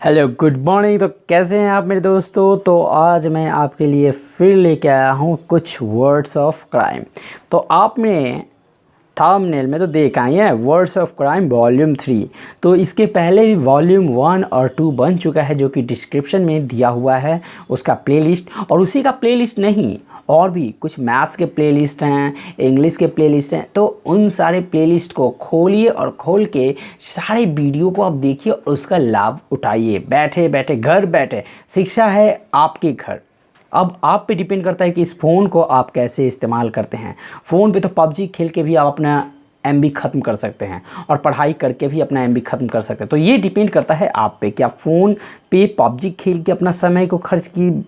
Hello good morning. तो कैसे हैं आप मेरे दोस्तों। तो आज मैं आपके लिए फिर लेके आया हूँ कुछ वर्ड्स ऑफ क्राइम। तो आपने थंबनेल में तो देखा ही है, वर्ड्स ऑफ क्राइम वॉल्यूम 3। तो इसके पहले भी वॉल्यूम 1 और 2 बन चुका है, जो कि डिस्क्रिप्शन में दिया हुआ है उसका प्लेलिस्ट। और उसी का प्लेलिस्ट नहीं, और भी कुछ मैथ्स के प्लेलिस्ट हैं, इंग्लिश के प्लेलिस्ट हैं। तो उन सारे प्लेलिस्ट को खोलिए और खोल के सारे वीडियो को आप देखिए और उसका लाभ उठाइए। बैठे बैठे, घर बैठे, शिक्षा है आपके घर। अब आप पे डिपेंड करता है कि इस फ़ोन को आप कैसे इस्तेमाल करते हैं। फ़ोन पे तो पबजी खेल के भी आप अपना एमबी ख़त्म कर सकते हैं और पढ़ाई करके भी अपना एमबी ख़त्म कर सकते हैं। तो ये डिपेंड करता है आप पे कि आप फ़ोन पे पबजी खेल के अपना समय को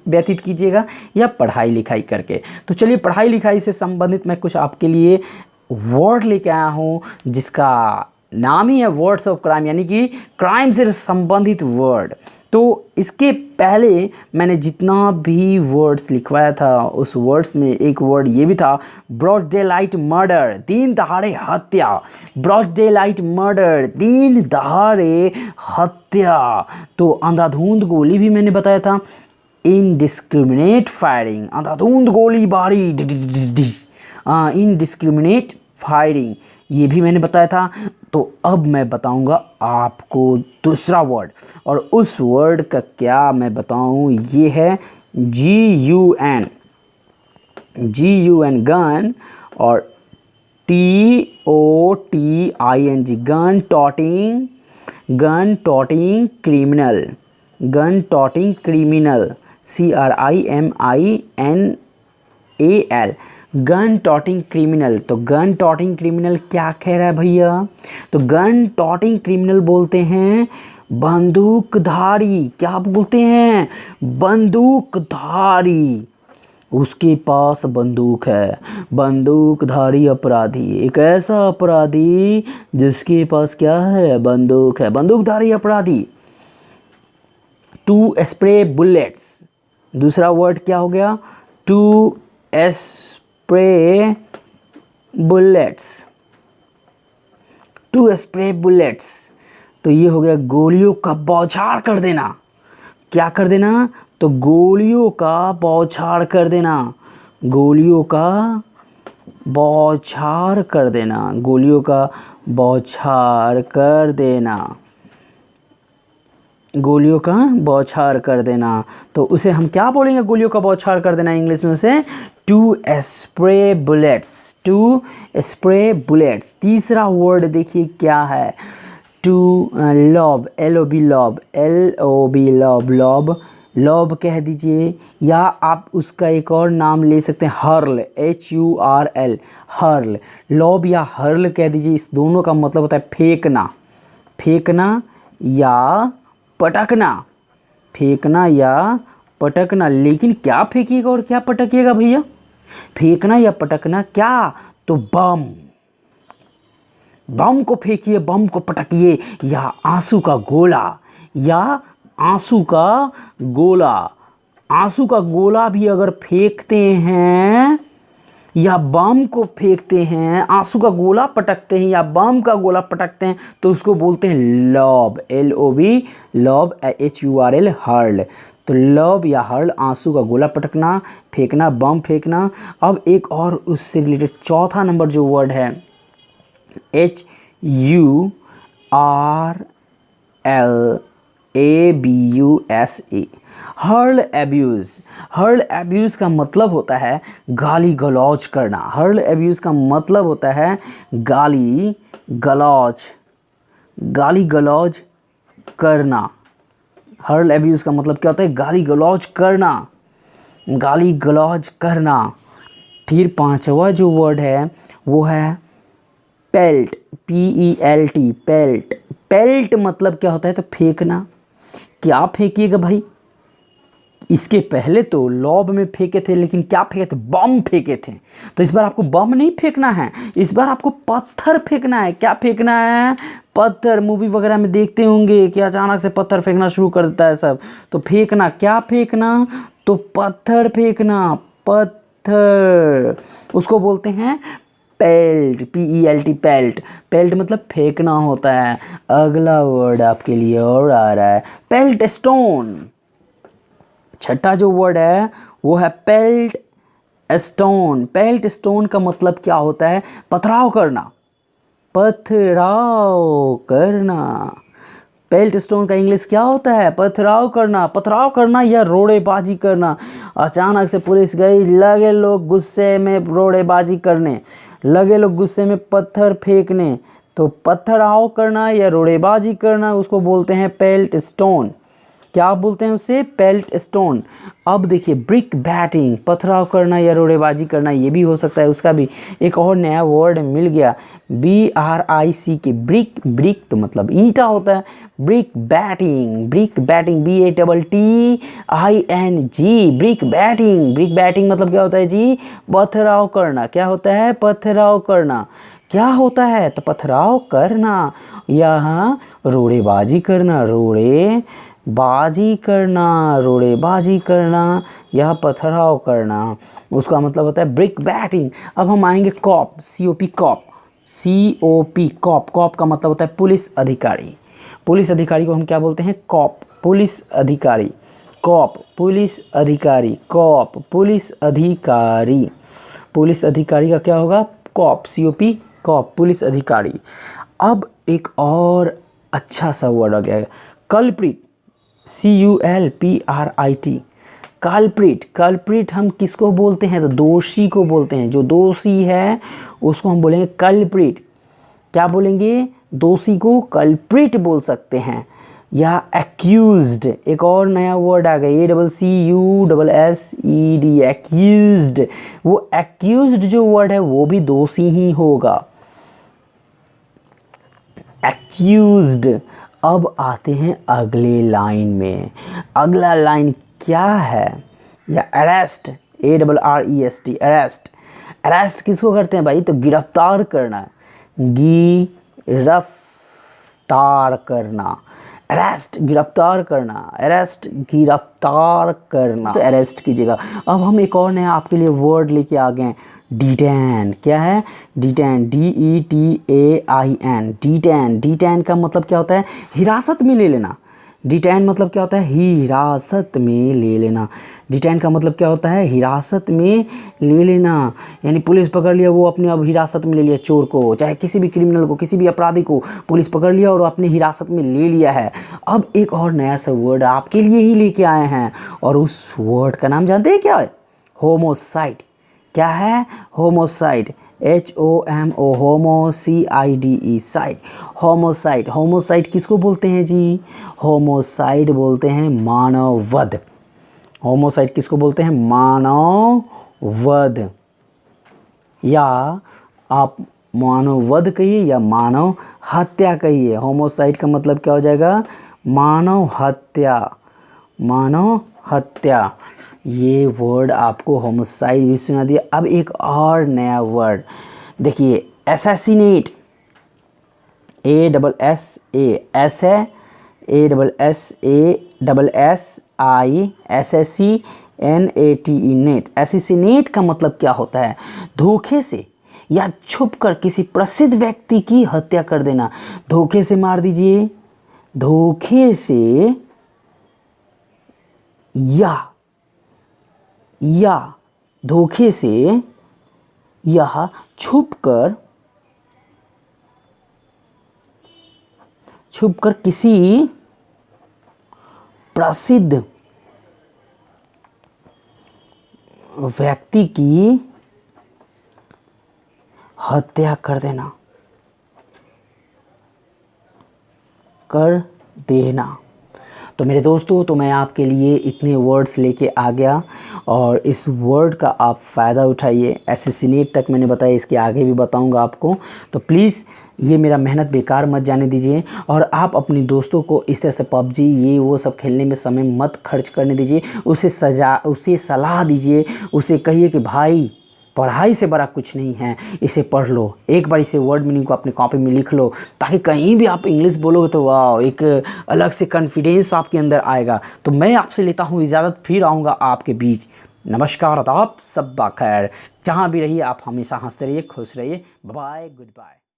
व्यतीत कीजिएगा या पढ़ाई लिखाई करके। तो चलिए, पढ़ाई लिखाई से संबंधित मैं कुछ आपके लिए वर्ड लेके आया हूँ, जिसका नाम ही है वर्ड्स ऑफ क्राइम, यानी कि क्राइम से संबंधित वर्ड। तो इसके पहले मैंने जितना भी वर्ड्स लिखवाया था, उस वर्ड्स में एक वर्ड ये भी था, ब्रॉड डे लाइट मर्डर, दिन दहाड़े हत्या। ब्रॉड डे लाइट मर्डर, दिन दहाड़े हत्या। तो अंधाधुंध गोली भी मैंने बताया था, इनडिस्क्रिमिनेट फायरिंग, अंधाधुंध गोलीबारी, इनडिस्क्रिमिनेट फायरिंग, ये भी मैंने बताया था। तो अब मैं बताऊंगा आपको दूसरा वर्ड, और उस वर्ड का क्या मैं बताऊं, ये है GUN, गन, और TOTING, gun toting criminal, CRIMINAL, gun toting criminal. तो गन टॉटिंग क्रिमिनल क्या कह रहा है भैया? तो गन टॉटिंग क्रिमिनल बोलते हैं बंदूकधारी। क्या बोलते हैं? बंदूकधारी। उसके पास बंदूक है, बंदूकधारी अपराधी, एक ऐसा अपराधी जिसके पास क्या है? बंदूक है, बंदूकधारी अपराधी। टू स्प्रे बुलेट्स, दूसरा वर्ड क्या हो गया? To spray bullets, to spray bullets. तो ये हो गया गोलियों का बौछार कर देना। क्या कर देना? तो गोलियों का बौछार कर देना, गोलियों का बौछार कर देना, गोलियों का बौछार कर देना, गोलियों का बौछार कर देना। तो उसे हम क्या बोलेंगे? गोलियों का बौछार कर देना इंग्लिश में उसे to spray bullets, to spray bullets. तीसरा वर्ड देखिए क्या है? To lob, LOB, lob, LOB, lob, lob, lob कह दीजिए, या आप उसका एक और नाम ले सकते हैं, हर्ल, HURL, हर्ल। लॉब या हर्ल कह दीजिए। इस दोनों का मतलब होता है फेंकना, फेंकना या पटकना, फेंकना या पटकना। लेकिन क्या फेंकिएगा और क्या पटकिएगा भैया? फेंकना या पटकना क्या? तो बम, बम को फेंकिए, बम को पटकिए, या आंसू का गोला, या आंसू का गोला। आंसू का गोला भी अगर फेंकते हैं या बम को फेंकते हैं, आंसू का गोला पटकते हैं या बम का गोला पटकते हैं, तो उसको बोलते हैं lobe, LOB, lobe, HURL, hurl. तो लॉब या हर्ल, आंसू का गोला पटकना, फेंकना, बम फेंकना। अब एक और उससे रिलेटेड चौथा नंबर जो वर्ड है, HURLABUSE, hurl abuse. Hurl abuse का मतलब होता है गाली गलौज करना। हर्ल एब्यूज़ का मतलब होता है गाली गलौज, गाली गलौज करना। हर्ल एब्यूज़ का मतलब क्या होता है? गाली गलौज करना, गाली गलौज करना। फिर पांचवा जो वर्ड है वो है पेल्ट, PELT, पेल्ट। पेल्ट मतलब क्या होता है? तो फेंकना। क्या फेंकिएगा भाई? इसके पहले तो लॉब में फेंके थे, लेकिन क्या फेंके थे? बम फेंके थे। तो इस बार आपको बम नहीं फेंकना है, इस बार आपको पत्थर फेंकना है। क्या फेंकना है? पत्थर। मूवी वगैरह में देखते होंगे कि अचानक से पत्थर फेंकना शुरू कर देता है सब। तो फेंकना, क्या फेंकना? तो पत्थर फेंकना, पत्थर। उसको बोलते हैं पेल्ट, PELT, पेल्ट। पेल्ट मतलब फेंकना होता है। अगला वर्ड आपके लिए और आ रहा है पेल्ट स्टोन। छठा जो वर्ड है वो है पेल्ट स्टोन। पेल्ट स्टोन का मतलब क्या होता है? पथराव करना, पथराव करना। पेल्ट स्टोन का इंग्लिश क्या होता है? पथराव करना। पथराव करना या रोड़ेबाजी करना। अचानक से पुलिस गई, लगे लोग गुस्से में रोड़ेबाजी करने, लगे लोग गुस्से में पत्थर फेंकने, तो पथराव करना या रोड़ेबाजी करना उसको बोलते हैं पेल्ट स्टोन। क्या बोलते हैं उसे? Peeled stone. अब देखिए ब्रिक बैटिंग, पथराव करना या रोड़ेबाजी करना, ये भी हो सकता है। उसका भी एक और नया वर्ड मिल गया, BRIC, ब्रिक। ब्रिक तो मतलब ईंटा होता है। Brick batting, brick batting, BATTING, brick batting. Brick batting मतलब क्या होता है जी? पथराव करना। क्या होता है? पथराव करना। क्या होता है? तो पथराव करना। यहाँ रोड़ेबाजी करना, रोड़ेबाजी करना, रोड़ेबाजी करना या पथराव करना, उसका मतलब होता है ब्रिक बैटिंग। अब हम आएंगे cop, COP, cop, COP, cop. Cop का मतलब होता है पुलिस अधिकारी। पुलिस अधिकारी को हम क्या बोलते हैं? कॉप, पुलिस अधिकारी। कॉप, पुलिस अधिकारी। कॉप, पुलिस अधिकारी। पुलिस अधिकारी का क्या होगा? कॉप, COP, कॉप, पुलिस अधिकारी। अब एक और अच्छा सा वर्ड आ गया, कल्प्रिट, CULPRIT। कल्प्रिट, कल्प्रिट हम किसको बोलते हैं? तो दोषी को बोलते हैं। जो दोषी है उसको हम बोलेंगे कल्प्रिट। क्या बोलेंगे? दोषी को कल्प्रिट बोल सकते हैं। या एक्यूज्ड, एक और नया वर्ड आ गया, ACCUSSED, एक्यूज्ड। वो एक्यूज्ड जो वर्ड है वो भी दोषी ही होगा, एक्यूज्ड। अब आते हैं अगले लाइन में। अगला लाइन क्या है? या अरेस्ट, ARREST, अरेस्ट। अरेस्ट किसको करते हैं भाई? तो गिरफ्तार करना, गिरफ्तार करना। अरेस्ट, गिरफ्तार करना। अरेस्ट, गिरफ्तार करना, तो अरेस्ट कीजिएगा। अब हम एक और नया आपके लिए वर्ड लेके आ गए हैं, डिटेन। क्या है? Detain, DETAIN, detain. डिटेन का मतलब क्या होता है? हिरासत में ले लेना। डिटेन मतलब क्या होता है? हिरासत में ले लेना। डिटेन का मतलब क्या होता है? हिरासत में ले लेना। यानी पुलिस पकड़ लिया, वो अपने अब हिरासत में ले लिया चोर को, चाहे किसी भी क्रिमिनल को, किसी भी अपराधी को पुलिस पकड़ लिया और अपने हिरासत में ले लिया है। अब एक और नया सा वर्ड आपके लिए ही लेके आए हैं, और उस वर्ड का नाम जानते हैं क्या है? होमोसाइड। क्या है? होमोसाइड, HOMO, होमो, CIDE, साइड। होमोसाइड। होमोसाइड किसको बोलते हैं जी? होमोसाइड बोलते हैं मानववध। होमोसाइड किसको बोलते हैं? मानववध। या आप मानववध कहिए या मानव हत्या कहिए। होमोसाइड का मतलब क्या हो जाएगा? मानव हत्या, मानव हत्या। ये वर्ड आपको होमोसाइड भी सुना दिया। अब एक और नया वर्ड देखिए, असैसिनेट, ASSA, एस है, ASSASSINATE, नेट। असैसिनेट का मतलब क्या होता है? धोखे से या छुपकर किसी प्रसिद्ध व्यक्ति की हत्या कर देना। धोखे से मार दीजिए, धोखे से या धोखे से या छुपकर किसी प्रसिद्ध व्यक्ति की हत्या कर देना, कर देना। तो मेरे दोस्तों, तो मैं आपके लिए इतने वर्ड्स लेके आ गया, और इस वर्ड का आप फ़ायदा उठाइए। असैसिनेट तक मैंने बताया, इसके आगे भी बताऊंगा आपको। तो प्लीज़ ये मेरा मेहनत बेकार मत जाने दीजिए, और आप अपने दोस्तों को इस तरह से PUBG ये वो सब खेलने में समय मत खर्च करने दीजिए। उसे सलाह दीजिए, उसे कहिए कि भाई पढ़ाई से बड़ा कुछ नहीं है, इसे पढ़ लो। एक बार इसे वर्ड मीनिंग को अपनी कॉपी में लिख लो, ताकि कहीं भी आप इंग्लिश बोलोगे तो वाह, एक अलग से कॉन्फिडेंस आपके अंदर आएगा। तो मैं आपसे लेता हूँ इजाज़त, फिर आऊँगा आपके बीच। नमस्कार, आदाब, सब खैर। जहाँ भी रहिए आप हमेशा हंसते रहिए, खुश रहिए। Bye, good bye.